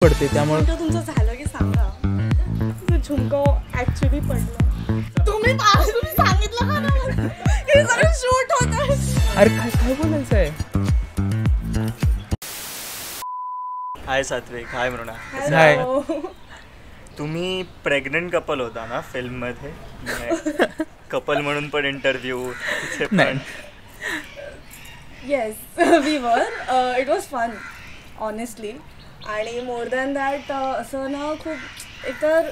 पडते त्यामुळे तुमचं झालं की सांगा. झुमको ऍक्च्युली पडलं. तुम्ही सांगितलं का ना हे सगळं शूट होतं. अरे काय काय बोलायचं आहे. हाय सात्विक. हाय मृणा. हाय. तुम्ही प्रेग्नंट कपल होता ना फिल्ममध्ये. कपल म्हणून पण इंटरव्ह्यू पण. Yes we were. It was fun honestly. आणि मोर दॅन दॅट असं ना खूप एकतर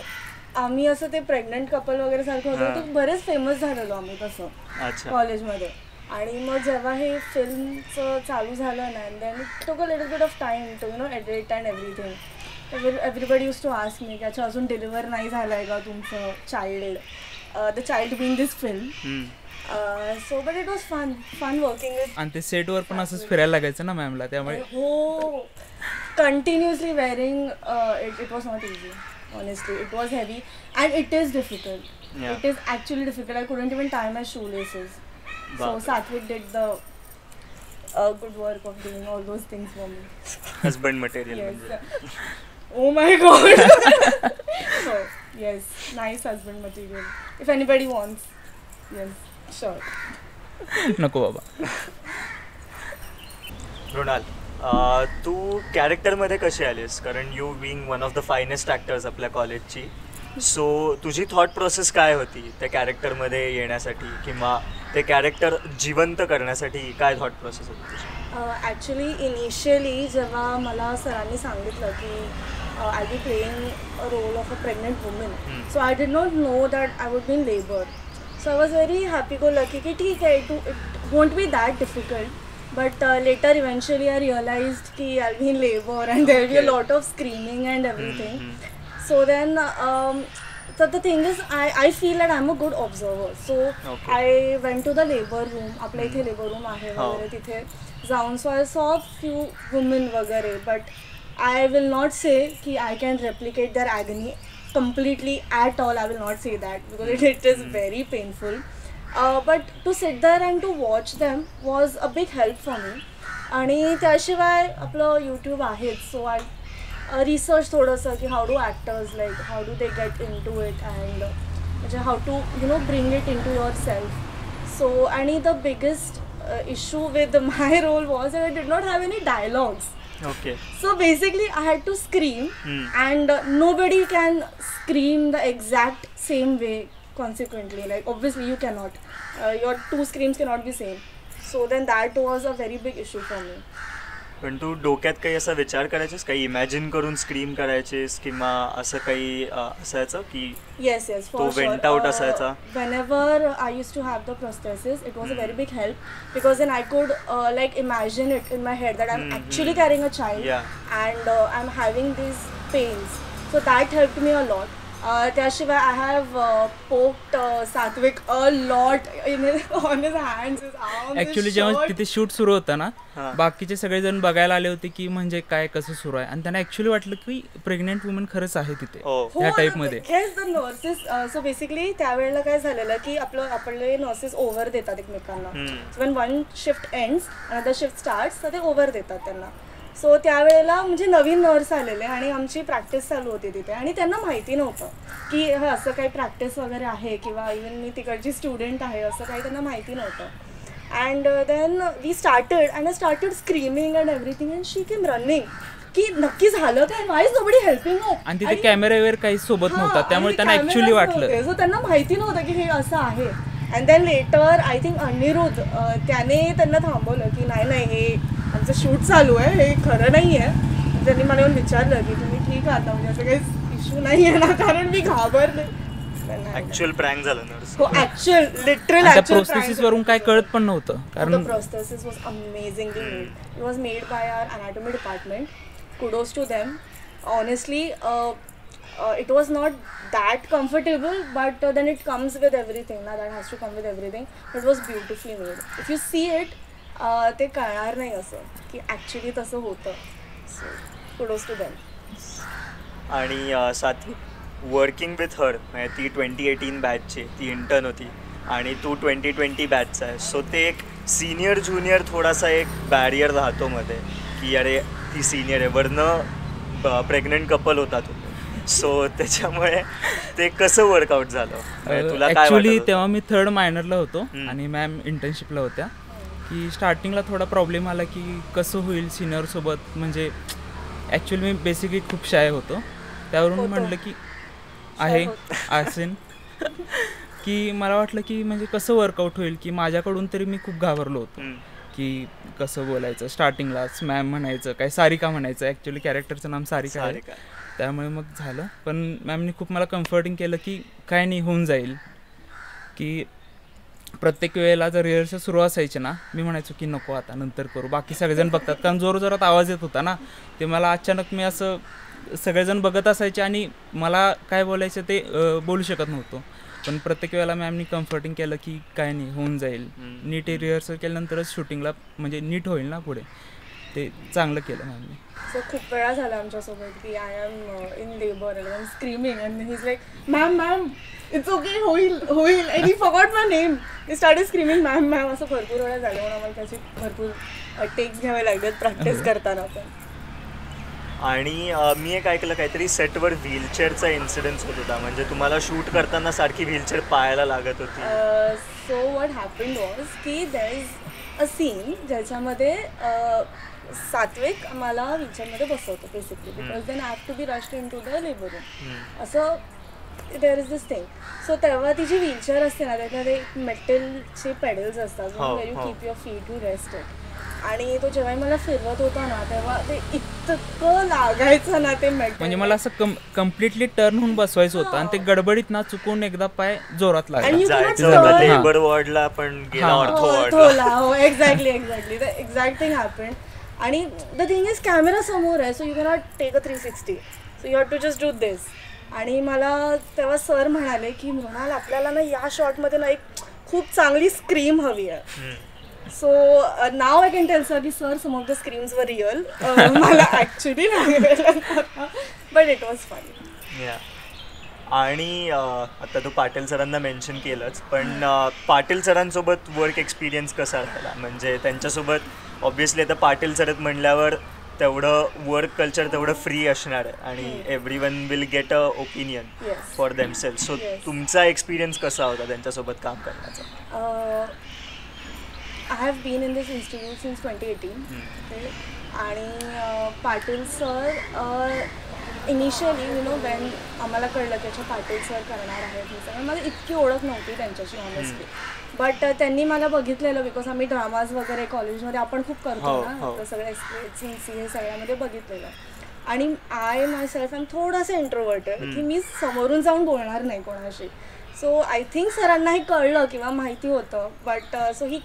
आम्ही असं ते प्रेग्नंट कपल वगैरे सारखं होतं तर बरेच फेमस झालेलो आम्ही तसं कॉलेजमध्ये. आणि मग जेव्हा हे फिल्मचं चालू झालं ना and then it took a little bit of time to you know edit and everything. Everybody use to ask me की अच्छा अजून डिलिव्हर नाही झालं आहे का तुमचं child, the child being this film. So but it was fun working with. आणि ते सेटवर पण असंच फिरायला लागायचं ना मॅमला त्यामुळे. हो continuously wearing it was not easy honestly. It was heavy and it is difficult. It is actually difficult. I couldn't even tie my shoelaces. So Satvik did the good work of doing all those things for me. Husband material. Yes. Oh my god. So yes, nice husband material. If anybody wants, yes, sure. नको बाबा. मृणाल, तू कॅरेक्टरमध्ये कशी आलीस? कारण you Bing one of the finest actors आपल्या कॉलेजची. So तुझी thought process काय होती त्या कॅरेक्टरमध्ये येण्यासाठी किंवा ते कॅरेक्टर जिवंत करण्यासाठी काय थॉट प्रोसेस होती तुझी? ॲक्च्युली इनिशियली जेव्हा मला सरांनी सांगितलं की I be playing a role of a pregnant woman, so I did not know that I would be in labour. So I was very happy go lucky की ठीक आहे, it won't be that difficult. But later eventually I realized कि I'll be in labor and there will be a lot of screaming and everything. So then so the thing is I feel that I'm a good observer. So I went to the labor room. आपल्या इथे labor room आहे वगैरे तिथे जाऊन. So I saw few women वगैरे, but I will not say कि I can replicate their agony completely at all. I will not say that because it is very painful. But to sit there and to watch them was a big help for me. आणि त्याशिवाय आपलं YouTube आहेच. So I research थोडंसं की how do actors like how do they get into it and म्हणजे how to you know bring it into yourself. So आणि the biggest issue with my role was I did not have any dialogues. Okay. So basically I had to scream and nobody can scream the exact same way consequently. Like obviously you cannot. Your two screams cannot be same. So then that was a very big issue for me. पण तू डोक्यात काही असा विचार करायचीस, काही imagine करून scream करायचीस किंवा असं काही असायचं की yes for तो sure. वेंट आउट असायचा? Whenever I used to have the prosthesis, it was a very big help because then I could like imagine it in my head that I'm actually carrying a child and I'm having these pains. So that helped me a lot. त्याशिवाय I have poked सात्विक a lot on his hands, his arms. Actually जेव्हा तिथे shoot सुरू होतं ना बाकीचे सगळेजण बघायला आले होते की म्हणजे काय कसं सुरू आहे आणि त्यांना ऍक्च्युली वाटलं की प्रेग्नेंट वुमन खरंच आहे तिथे त्या टाईपमध्ये. Yes the nurses. So basically त्यावेळेला काय झालेलं की आपले नर्सेस ओव्हर देतात एकमेकांना. So when one shift ends another shift starts तर ते ओव्हर देतात त्यांना. सो त्यावेळेला म्हणजे नवीन नर्स आलेले आणि आमची प्रॅक्टिस चालू होती तिथे आणि त्यांना माहिती नव्हतं की असं काही प्रॅक्टिस वगैरे आहे किंवा इवन मी तिकडची स्टुडंट आहे असं काही त्यांना माहिती नव्हतं. And then we started and I started screaming and everything and she came running की नक्की झालं काय, why is nobody helping us. आणि तिथे कॅमेरा वगैरे काही सोबत नव्हता त्यामुळे त्यांना ऍक्च्युली वाटलं. सो त्यांना माहिती नव्हतं की हे असं आहे. And then later I think Aniruddh त्याने त्यांना थांबवलं की नाही हे आमचं शूट चालू आहे, हे खरं नाही आहे. त्यांनी मला येऊन विचारलं की तुम्ही ठीक आहात म्हणजे असं काही इश्यू नाही आहे ना, कारण मी घाबरले. ॲक्च्युअल प्रँक झालं नर्स. हो ॲक्च्युअल लिटरल प्रोसेस वरून काय कळत पण नव्हतं कारण process was amazingly made. It was made by our anatomy department. Kudos to them. Honestly it was not that comfortable but then it comes with everything na, that has to come with everything. It was beautifully made. If you see it ते कळणार नाही असं की actually तसं होतं. So kudos to them. आणि Satvik working with her म्हणजे ती 2018 बॅचची ती इंटर्न होती आणि तू 2020 बॅचचा आहे. सो ते एक सिनियर ज्युनियर थोडासा एक बॅरियर राहतो मध्ये की अरे ती सिनियर आहे. वरनं प्रेग्नंट कपल होता तुम्ही, सो त्याच्यामुळे ते कसं वर्कआउट झालं म्हणजे तुला काय ॲक्च्युली वाटलं? तेव्हा मी 3rd मायनरला होतो आणि मॅम इंटर्नशिपला होत्या, की स्टार्टिंगला थोडा प्रॉब्लेम आला की कसं होईल सिनियरसोबत. म्हणजे ॲक्च्युली मी बेसिकली खूप शाय होतो, त्यावरून मी म्हटलं की आहे असेन की मला वाटलं की म्हणजे कसं वर्कआउट होईल, की माझ्याकडून तरी मी खूप घाबरलो होतो की कसं बोलायचं. स्टार्टिंगलाच मॅम म्हणायचं, काय सारिका म्हणायचं, ॲक्च्युली कॅरेक्टरचं नाम सारिका आहे, त्यामुळे मग झालं. पण मॅमनी खूप मला कम्फर्टिंग केलं की काय नाही होऊन जाईल. की प्रत्येक वेळेला जर रिहर्सल सुरू असायची ना, मी म्हणायचो की नको आता नंतर करू, बाकी सगळेजण बघतात. कारण जोरात आवाज येत होता ना, ते मला अचानक मी असं सगळेजण बघत असायचे आणि मला काय बोलायचं ते बोलू शकत नव्हतो. पण प्रत्येक वेळेला मॅमनी कम्फर्टिंग केलं की काय नाही होऊन जाईल, नीट रिहर्सल केल्यानंतरच शूटिंगला म्हणजे नीट होईल ना पुढे, ते चांगलं केलं मॅमनी. सो खूप वेळा झाला आमच्यासोबत की I am in labour and screaming and he is like ma'am it's okay, होईल होईल, and he forgot my name, he started screaming ma'am. असं भरपूर वेळा झालं, म्हणून आम्हाला त्याची भरपूर टेक्स घ्यावे लागतात प्रॅक्टिस करताना पण. आणि मी एक ऐकलं काहीतरी सेटवर व्हीलचेअरचा इन्सिडेन्स होत होता, म्हणजे तुम्हाला शूट करताना सारखी व्हीलचेअर पाहायला लागत होती. सो वॉट हॅपन्ड वॉज की देर इज अ सीन ज्याच्यामध्ये सात्विक आम्हाला व्हीलचेअरमध्ये बसवतो basically, because then I have to be rushed into the labour room. असं there is this thing. So तेव्हा ती जी व्हीलचेअर असते ना, त्याच्यामध्ये मेटलचे पेडल्स असतात where you keep your feet to rest it. आणि तो जेव्हा मला फिरवत होता ना, तेव्हा ते इतकं लागायचं ना ते मेटल. म्हणजे मला असं कम्प्लिटली टर्न होऊन बसवायचं होतं आणि ते गडबडीत ना चुकून एकदा पाय जोरात लागला. लेबर वॉर्डला पण गेला, ऑर्थो वॉर्डला. Exactly the exact thing happen. आणि द थिंग इज कॅमेरा समोर आहे, so you cannot take a 360, so you have to just do this. आणि मला तेव्हा सर म्हणाले की मृणाल आपल्याला ना या शॉटमध्ये ना एक खूप चांगली स्क्रीम हवी आहे. So now I can tell sir की sir some of the screams were real, मला ॲक्च्युली नाही बट इट वॉज फन. आणि आता तू पाटील सरांना मेन्शन केलंच, पण पाटील सरांसोबत वर्क एक्सपिरियन्स कसा झाला? म्हणजे त्यांच्यासोबत ऑब्व्हियसली आता पाटील सर म्हणल्यावर तेवढं वर्क कल्चर तेवढं फ्री असणार आहे आणि everyone will get a opinion for themselves. So तुमचा एक्सपिरियन्स कसा होता त्यांच्यासोबत काम करण्याचा? I have been in this institute since 2018. आणि Patil sir initially you know when आम्हाला कळलं त्याचे पाटील सर करणार आहेत हे सगळं, मला इतकी ओळख नव्हती त्यांच्याशी ऑनेस्टली. बट त्यांनी मला बघितलेलं, बिकॉज आम्ही ड्रामाज वगैरे कॉलेजमध्ये आपण खूप करतो ना, सगळं एक्सप्रेस हे सगळ्यामध्ये बघितलेलं. आणि आय माय सेल्फ एम थोडंसं इंट्रोवर्टेड की मी समोरून जाऊन बोलणार नाही कोणाशी. सो आय थिंक सरांना हे कळलं किंवा माहिती होतं. But so he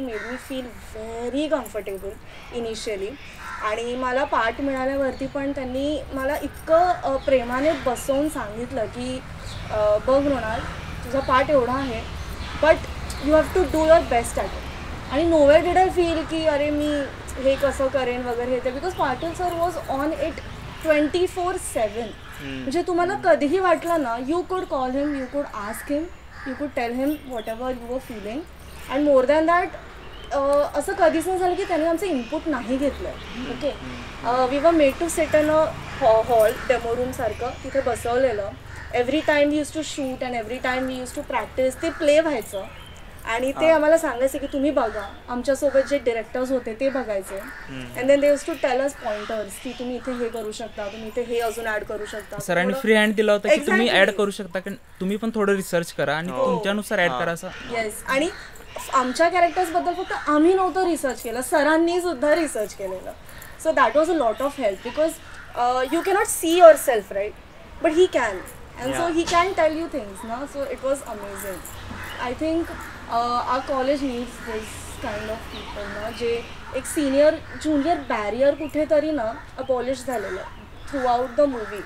made me feel very comfortable initially. आणि मला पार्ट मिळाल्यावरती पण त्यांनी मला इतकं प्रेमाने बसवून सांगितलं की बघ मृणाल तुझा पार्ट एवढा आहे, but you have to do your best at it. आणि नोवेअर डिड आय फील की अरे मी हे कसं करेन वगैरे हे ते, because Patil sir was on it 24/7. म्हणजे तुम्हाला कधीही वाटलं ना, you could call him, you could ask him, you could tell him whatever you were feeling. And more than that असं कधीच नाही झालं की त्यांनी आमचं इनपुट नाही घेतलं. Okay, we were made to sit in a hall, demo room सारखं तिथे बसवलेलं. Every time we use to shoot and every time we use to practice. ते प्ले व्हायचं आणि ते आम्हाला सांगायचं की तुम्ही बघा. आमच्यासोबत जे डिरेक्टर्स होते ते बघायचे and then they use to tell us pointers की तुम्ही इथे हे करू शकता, तुम्ही इथे हे अजून ऍड करू शकता. सरांनी फ्री हँड दिला होता की तुम्ही ऍड करू शकता, की तुम्ही पण थोडं रिसर्च करा आणि तुमच्यानुसार ऍड करा असं. येस. आणि आमच्या कॅरेक्टर्सबद्दल फक्त आम्ही नव्हतं रिसर्च केलं, सरांनी सुद्धा रिसर्च केलेलं. So that was a lot of help, because you cannot see yourself right, but he can. And so he can tell you things ना. So it was amazing. I think our college needs this kind of people ना, जे एक senior junior barrier कुठेतरी ना abolish झालेलं throughout the movie.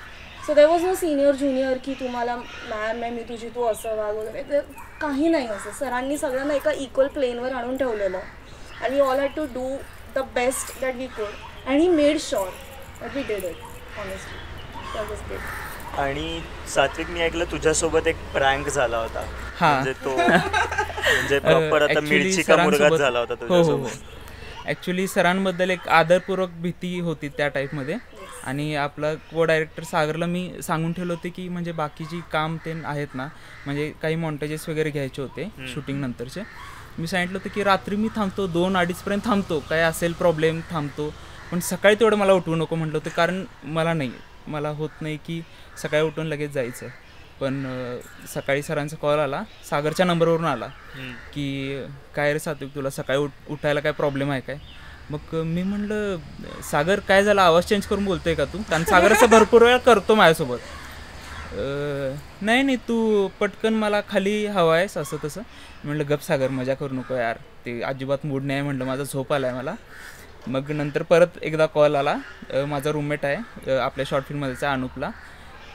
So there was no senior junior की तुम्हाला ma'am मी तुझी तू असं वाग वगैरे, काही नाही असं. सरांनी सगळ्यांना एका इक्वल प्लेनवर आणून ठेवलेलं and we all had to do the best that we could and he made sure that we did it honestly. That was good. आणि सात्विक, मी ऐकलं तुझ्यासोबत एक प्रँक झाला होता, म्हणजे तो म्हणजे प्रॉपर आता मिरची का मुरगात झाला होता तुझ्यासोबत. ॲक्च्युली सरांबद्दल एक आदरपूर्वक भीती होती त्या टाईपमध्ये. आणि आपला को डायरेक्टर सागरला मी सांगून ठेवलं होते की म्हणजे बाकीची काम ते आहेत ना, म्हणजे काही मॉन्टेजेस वगैरे घ्यायचे होते शूटिंग नंतरचे. मी सांगितलं होतं की रात्री मी थांबतो 2-2:30पर्यंत थांबतो, काय असेल प्रॉब्लेम थांबतो, पण सकाळी तेवढं मला उठवू नको म्हटलं होतं, कारण मला होत नाही की सकाळी उठून लगेच जायचं. पण सकाळी सरांचा कॉल आला, सागरच्या नंबरवरून आला की काय रे सात्विक, तुला सकाळी उठायला काय प्रॉब्लेम आहे काय. मग मी म्हणलं सागर काय झालं, आवाज चेंज करून बोलतोय का तू, कारण सागर असं भरपूर वेळा करतो माझ्यासोबत. नाही तू पटकन मला खाली हवा आहेस असं तसं. म्हणलं गप सागर, मजा करू नको यार, ते अजिबात मूड नाही म्हणलं, माझा झोप आला आहे मला. मग नंतर परत एकदा कॉल आला, माझा रूममेट आहे आपल्या शॉर्ट फिल्ममध्येचा अनुपला,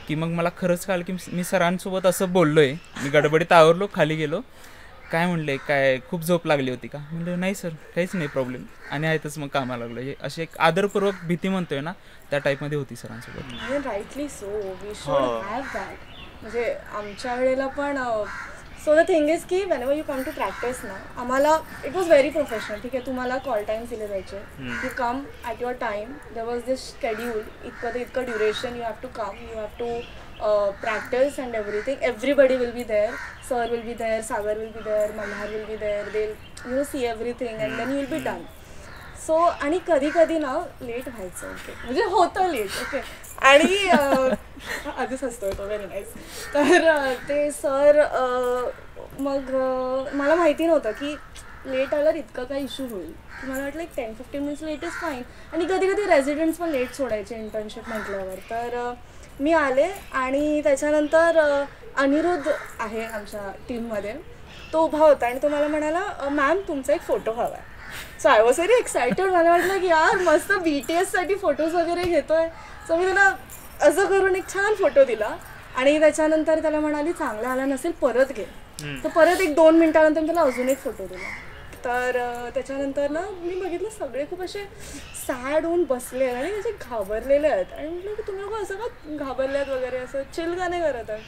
की मग मला खरंच कळलं की मी सरांसोबत असं बोललो आहे. मी गडबडीत आवरलो, खाली गेलो. काय म्हणले, काय खूप झोप लागली होती का. म्हणलं नाही सर, काहीच नाही प्रॉब्लेम, आणि आहेतच मग कामाला लागलो. हे अशी एक आदरपूर्वक भीती म्हणतोय ना, त्या टाईपमध्ये होती सरांसोबत. Rightly so, we should have that. म्हणजे आमच्या वेळेला पण सो द थिंग इज की whenever you come to practice ना, आम्हाला इट वॉज व्हेरी प्रोफेशनल. ठीक आहे, तुम्हाला कॉल टाईम दिले जायचे, you come at your time, there was this schedule, इतकं duration, you have to come, you have to practice and everything. Everybody will be there, sir will be there, Sagar will be there, Malhar will be there, they'll see everything and then you will be done. So आणि कधी ना late व्हायचं. Okay, म्हणजे होतं late. Okay, आणि आधीच हसतोय तो, very nice. तर ते सर मग मला माहिती नव्हतं की लेट आल्यावर इतका काय इश्यू होईल. मला वाटलं एक 10-15 मिनिट्स लेट इज फाईन. आणि कधी रेसिडेंट्स पण लेट सोडायचे इंटर्नशिप म्हटल्यावर. तर मी आले आणि त्याच्यानंतर अनिरुद्ध आहे आमच्या टीममध्ये, तो उभा होता आणि तो मला म्हणाला मॅम तुमचा एक फोटो हवा आहे. So I was very excited. मला वाटलं की यार मस्त BTSसाठी फोटोज वगैरे घेतोय. सो मी त्याला असं करून एक छान फोटो दिला आणि त्याच्यानंतर त्याला म्हणाली चांगला आला नसेल परत घे. तर परत एक 2 मिनिटानंतर त्याला अजून एक फोटो दिला. तर त्याच्यानंतर ना मी बघितलं सगळे खूप असे सॅड होऊन बसले आणि असे घाबरलेले आहेत. आणि म्हटलं की तुम्ही लोक असं का घाबरले आहेत वगैरे, असं चिल का नाही करत आहे.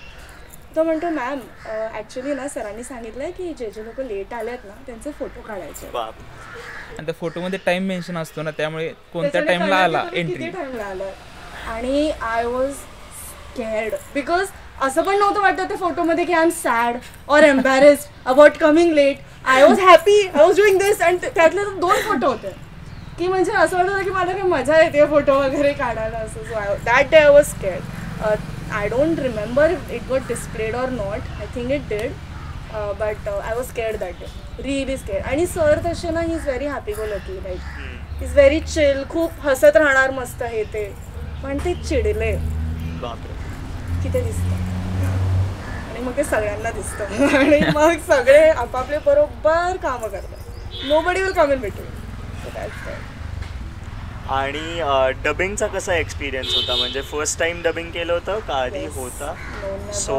तो म्हणतो मॅम ॲक्च्युली ना सरांनी सांगितलं आहे की जे लोक लेट आले आहेत ना त्यांचे फोटो काढायचे. आणि त्या फोटोमध्ये टाइम मेन्शन असतो ना, त्यामुळे कोणत्या टाइमला आला एंट्री, किती टाइमला आला. आणि आय वॉज स्कॅर्ड बिकॉज असं पण नव्हतं वाटतं त्या फोटोमध्ये की I am sad or embarrassed about coming late. I was happy, I was doing this. आणि त्यातले 2 फोटो होते की म्हणजे असं वाटत होतं की मला काही मजा येते फोटो वगैरे काढायला असं. So that day I was scared. I don't remember if it got displayed or not, I think it did, but I was scared that day, really scared. आणि सर तसे ना he is very happy go lucky, like is very chill, खूप हसत राहणार मस्त हे ते. पण ते चिडले की ते दिसतं आणि मग ते सगळ्यांना दिसतं आणि मग सगळे आपापले बरोबर कामं करतात. Nobody will come in between. आणि डबिंगचा कसा एक्सपिरियन्स होता, म्हणजे फर्स्ट टाइम डबिंग केलं होतं का आधी होता. सो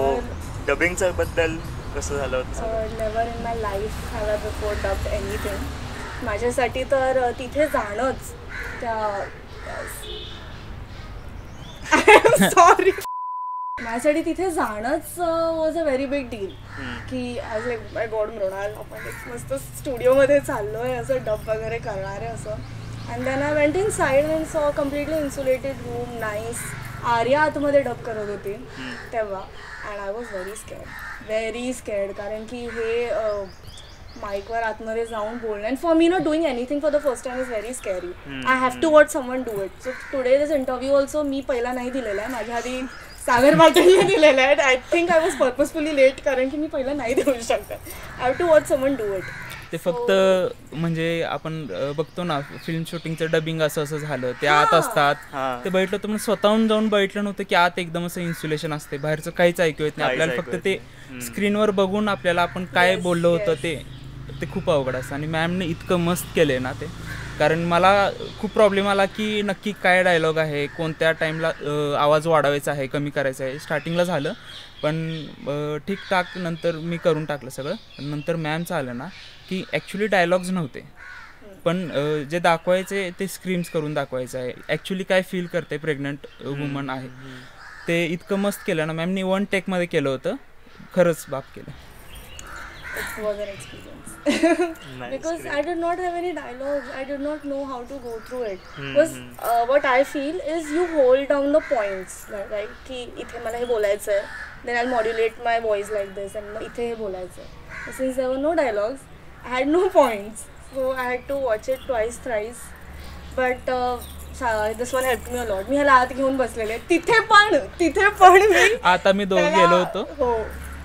डबिंगच्या बद्दल कसं झालं होतं. Never in my life have I before dubbed anything. माझ्यासाठी तर तिथे जाणंच त्या सॉरी माझ्यासाठी तिथे जाणंच was a very big deal. की ॲज लाईक माय गॉड मृणाल आपण एक मस्त स्टुडिओमध्ये चाललो आहे असं डब वगैरे करणार आहे असं. And then I went inside and saw completely insulated room, nice. Arya आतमध्ये डब करत होती तेव्हा. And I was very scared कारण की हे माईकवर आतमध्ये जाऊन बोलणं. And for me not doing anything for the first time is very scary. I have to watch someone do it. So today this interview also मी पहिला नाही दिलेला आहे, माझ्या आधी सागर पाटीलने दिलेलं आहे. I think I was purposefully late कारण की मी पहिला नाही देऊ शकत. I have to watch someone do it. ते फक्त म्हणजे आपण बघतो ना फिल्म शूटिंगचं डबिंग असं झालं, ते आत असतात. ते बैठलं तर स्वतःहून जाऊन बैठलं नव्हतं की आत एकदम असं इन्सुलेशन असते, बाहेरचं काहीच ऐकू येत नाही आपल्याला. फक्त ते स्क्रीनवर बघून आपल्याला आपण काय बोललो होतं ते खूप अवघड असतं. आणि मॅमने इतकं मस्त केलं ना ते, कारण मला खूप प्रॉब्लेम आला की नक्की काय डायलॉग आहे, कोणत्या टाईमला आवाज वाढवायचा आहे, कमी करायचा आहे. स्टार्टिंगला झालं पण ठीकठाक नंतर मी करून टाकलं सगळं. नंतर मॅमचं आलं ना की ॲक्च्युली डायलॉग्स नव्हते, पण जे दाखवायचे ते स्क्रीम्स करून दाखवायचं आहे. ॲक्च्युली काय फील करते प्रेग्नंट वुमन आहे ते इतकं मस्त केलं ना मॅमनी. 1 टेकमध्ये केलं होतं, खरंच बाप केलं. it was an experience. Nice, Because great. I did not have any dialogues. I did not know how to go through it. Because what I feel is you hold down the points, right? की इथे मला हे बोलायचं आहे. Then I'll modulate my voice like this and मग इथे हे बोलायचं आहे. Since there were no dialogues, I had no points. So I had to watch it twice, thrice. But this one helped me a lot. मी ह्याला आत घेऊन बसलेले. तिथे पण मी आता मी दोघं गेलो होतो. हो,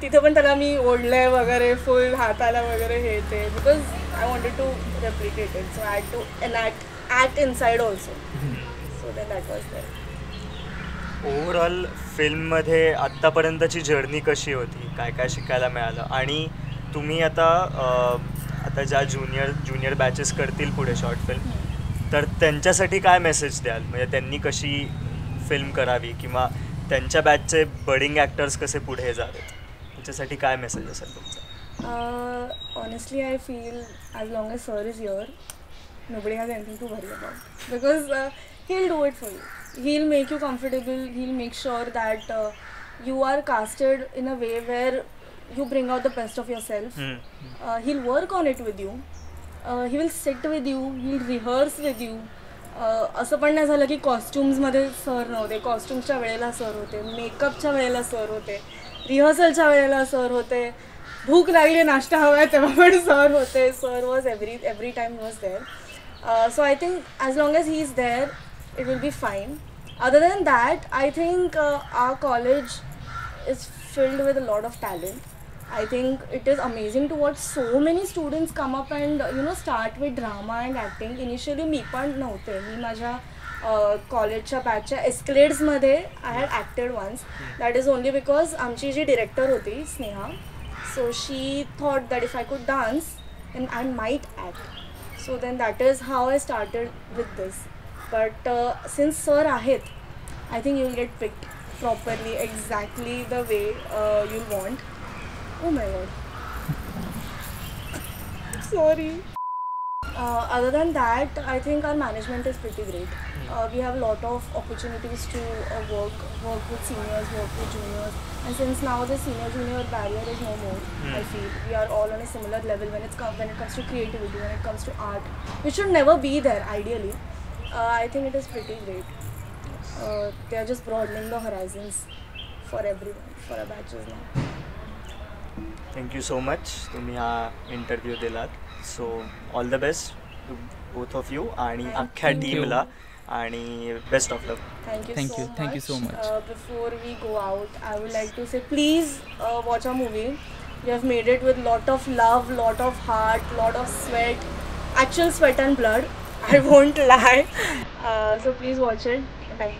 तिथे पण त्याला मी ओढलंय वगैरे, फुल हाताला वगैरे हे ते, because I wanted to replicate it, so I to act inside also. So that was that. Overall फिल्ममध्ये आत्तापर्यंतची जर्नी कशी होती, काय काय शिकायला मिळालं, आणि तुम्ही आता ज्या ज्युनियर बॅचेस करतील पुढे शॉर्ट फिल्म, तर त्यांच्यासाठी काय मेसेज द्याल? म्हणजे त्यांनी कशी फिल्म करावी किंवा त्यांच्या बॅचचे बडिंग ॲक्टर्स कसे पुढे जावेत, त्याच्यासाठी काय मेसेज असेल तुमचा? Honestly, I feel as long as sir is here, nobody has anything to worry about. Because he'll do it for you. He'll make you comfortable. He'll make sure that you are casted in a way where you bring out the best of yourself. He'll work on it with you. He will sit with you. He'll rehearse with you. असं पण नाही झालं की कॉस्ट्युम्समध्ये sir नव्हते. कॉस्ट्युम्सच्या वेळेला sir होते, मेकअपच्या वेळेला सर होते, रिहर्सलच्या वेळेला सर होते, भूक लागली नाश्ता हवा आहे तेव्हा पण सर होते. Sir was every time was there. So I think as long as he is there it will be fine. Other than that I think our college is filled with a lot of talent. I think it is amazing to watch so many students come up and start with drama and acting. Initially मी पण नव्हते. मी माझ्या कॉलेजच्या बॅचच्या एस्केलेड्समध्ये I had acted once. That is only because आमची जी डिरेक्टर होती Sneha, so she thought that if I could dance and I might act. So then that is how I started with this. But since sir आहेत, I think you'll get picked properly, exactly the way you'll want. Oh my god. Sorry. Other than that, I think our management is pretty great. We have a lot of opportunities to work with seniors, work with juniors. And since now the senior-junior barrier is no more, I feel we are all on a similar level when it comes to creativity, when it comes to art, which should never be there ideally. I think it is pretty great. They are just broadening the horizons for everyone, for our batches now. Thank you so much, तुम्ही हा interview दिलात. So all the best to both of you आणि अख्ख्या टीमला, आणि best of luck. Thank you so much. Before we go out, I would like to say, please watch our movie. We have made it with lot of love, lot of heart, lot of sweat, actual sweat and blood. I won't lie. So please watch it. Bye.